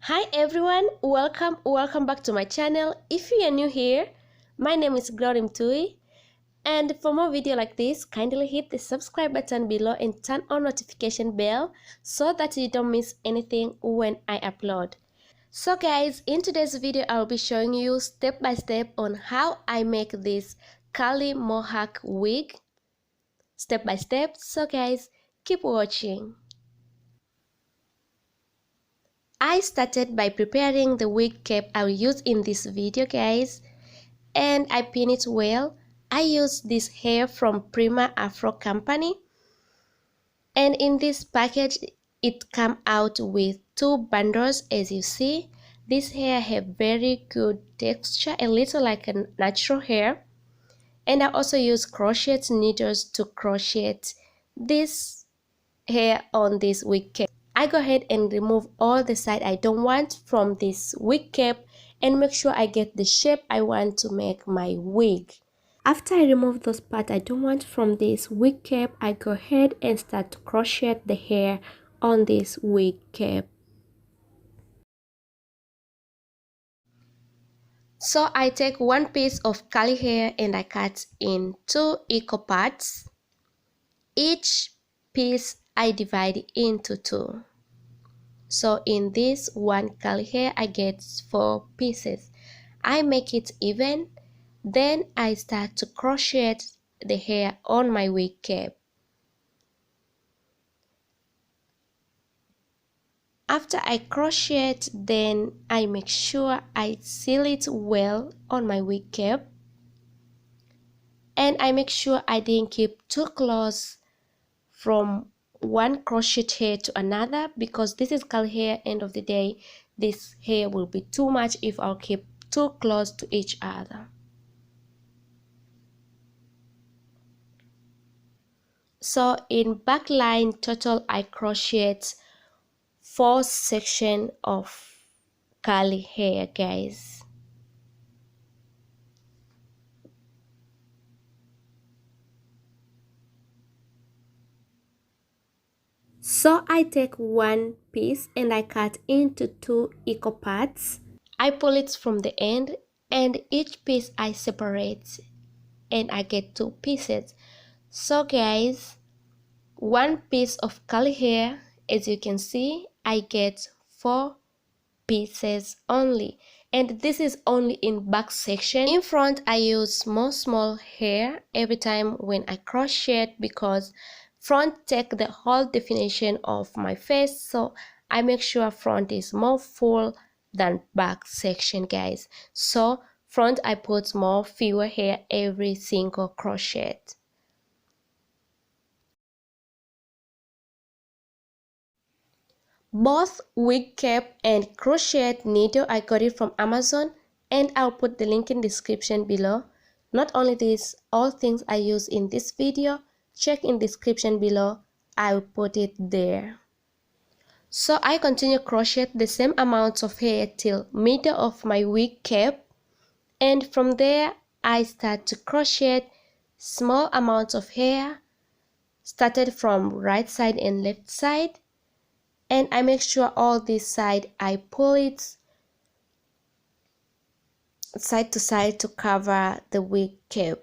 Hi everyone, welcome back to my channel. If you are new here, my name is Glory Mtui, and for more video like this, kindly hit the subscribe button below and turn on notification bell so that you don't miss anything when I upload. So guys, in today's video I'll be showing you step by step on how I make this curly mohawk wig step by step. So guys, keep watching. I started by preparing the wig cap I'll use in this video, guys, and I pin it well. I use this hair from PRIMA AFRO company, and in this package it come out with 2 bundles. As you see, this hair have very good texture, a little like a natural hair, and I also use crochet needles to crochet this hair on this wig cap. I go ahead and remove all the side I don't want from this wig cap and make sure I get the shape I want to make my wig. After I remove those parts I don't want from this wig cap, I go ahead and start to crochet the hair on this wig cap. So I take one piece of curly hair and I cut in 2 equal parts. Each piece I divide into 2. So in this one curly hair I get 4 pieces. I make it even, then I start to crochet the hair on my wig cap. After I crochet, then I make sure I seal it well on my wig cap, and I make sure I didn't keep too close from one crochet hair to another, because this is curly hair. End of the day, this hair will be too much if I'll keep too close to each other. So in back line total I crochet 4 sections of curly hair, guys. So I take one piece and I cut into 2 equal parts. I pull it from the end, and each piece I separate and I get 2 pieces. So guys, one piece of curly hair, as you can see, I get 4 pieces only, and this is only in back section. In front I use small hair every time when I crochet, because front take the whole definition of my face, so I make sure front is more full than back section, guys. So front I put fewer hair every single crochet. Both wig cap and crochet needle I got it from Amazon, and I'll put the link in description below. Not only this, all things I use in this video, check in description below, I'll put it there. So I continue crochet the same amount of hair till middle of my wig cap, and from there I start to crochet small amounts of hair, started from right side and left side. And I make sure all this side I pull it side to side to cover the wig cap.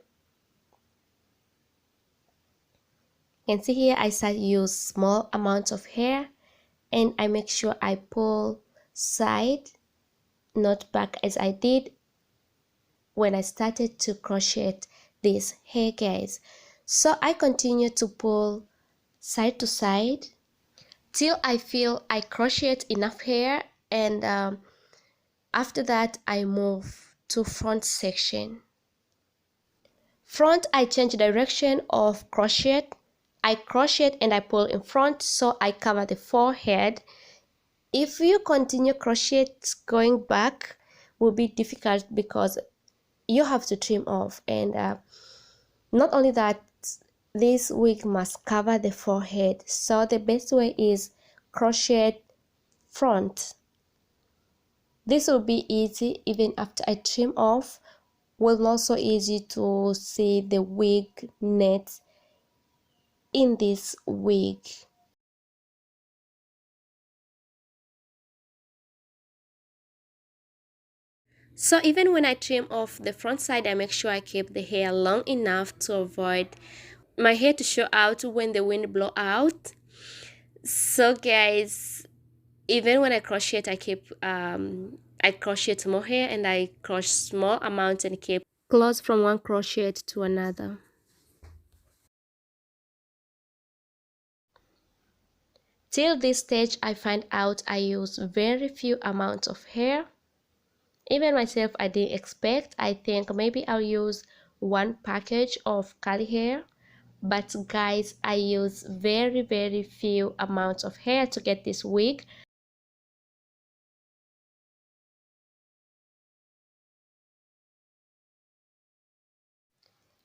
You can see here I start use small amounts of hair, and I make sure I pull side, not back, as I did when I started to crochet this hair, guys. So I continue to pull side to side till I feel I crochet enough hair, and after that I move to front section. Front I change direction of crochet. I crochet and I pull in front, so I cover the forehead. If you continue crochet going back will be difficult, because you have to trim off, and not only that, this wig must cover the forehead, so the best way is crochet front. This will be easy even after I trim off. Will also easy to see the wig net in this wig. So even when I trim off the front side, I make sure I keep the hair long enough to avoid my hair to show out when the wind blow out. So guys, even when I crochet, I keep I crochet more hair, and I crochet small amount and keep close from one crochet to another. Till this stage, I find out I use very few amounts of hair. Even myself, I didn't expect. I think maybe I'll use one package of curly hair, but guys, I use very few amounts of hair to get this wig.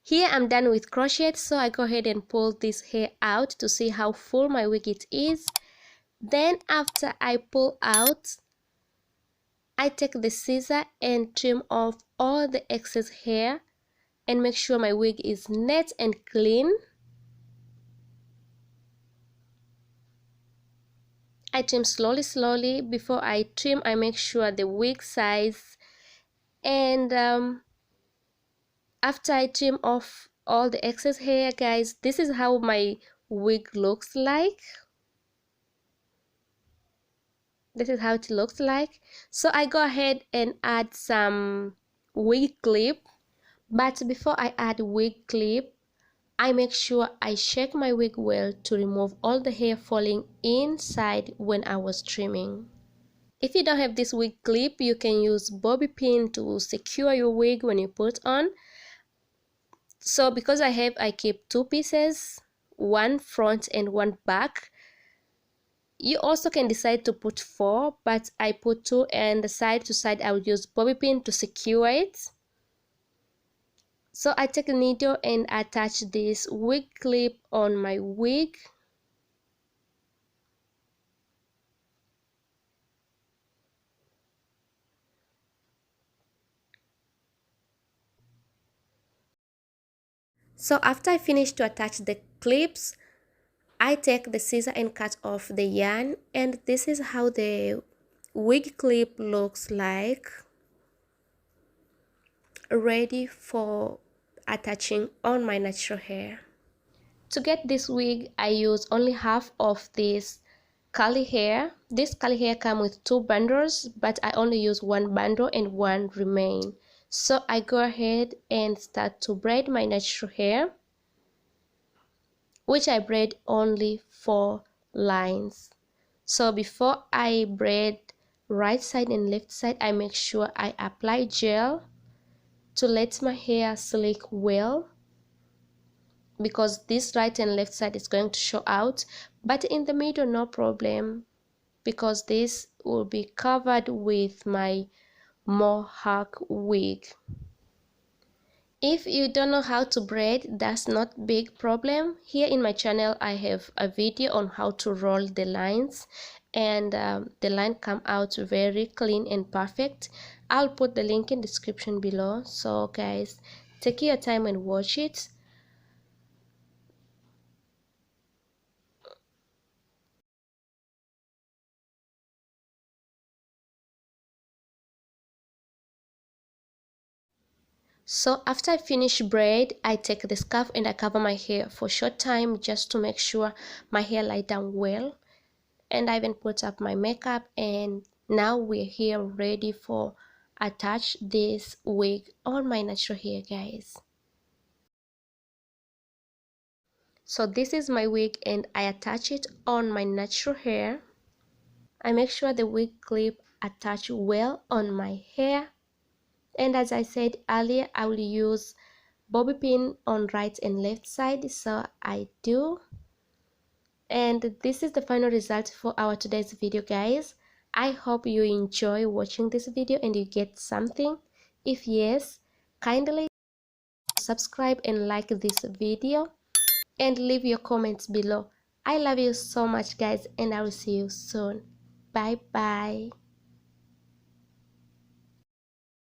Here I'm done with crochet, so I go ahead and pull this hair out to see how full my wig it is. Then after I pull out, I take the scissor and trim off all the excess hair and make sure my wig is neat and clean. I trim slowly. Before I trim, I make sure the wig size, and after I trim off all the excess hair, guys, this is how my wig looks like. This is how it looks like. So I go ahead and add some wig clip, but before I add wig clip, I make sure I shake my wig well to remove all the hair falling inside when I was trimming. If you don't have this wig clip, you can use bobby pin to secure your wig when you put on. So because I keep two pieces, one front and one back. You also can decide to put four, but I put two, and the side to side I will use bobby pin to secure it. So I take a needle and attach this wig clip on my wig. So after I finish to attach the clips, I take the scissor and cut off the yarn, and this is how the wig clip looks like, ready for attaching on my natural hair. To get this wig, I use only half of this curly hair. This curly hair comes with two bundles, but I only use one bundle and one remain. So I go ahead and start to braid my natural hair, which I braid only 4 lines. So before I braid right side and left side, I make sure I apply gel to let my hair sleek well, because this right and left side is going to show out, but in the middle no problem, because this will be covered with my mohawk wig. If you don't know how to braid, that's not big problem. Here in my channel I have a video on how to roll the lines, and the line come out very clean and perfect. I'll put the link in description below, so guys, take your time and watch it. So after I finish braid, I take the scarf and I cover my hair for a short time just to make sure my hair lie down well. And I even put up my makeup, and now we're here ready for attach this wig on my natural hair, guys. So this is my wig and I attach it on my natural hair. I make sure the wig clip attach well on my hair, and as I said earlier, I will use bobby pin on right and left side, so I do. And this is the final result for our today's video, guys. I hope you enjoy watching this video and you get something. If yes, kindly subscribe and like this video and leave your comments below. I love you so much, guys, and I will see you soon. Bye bye.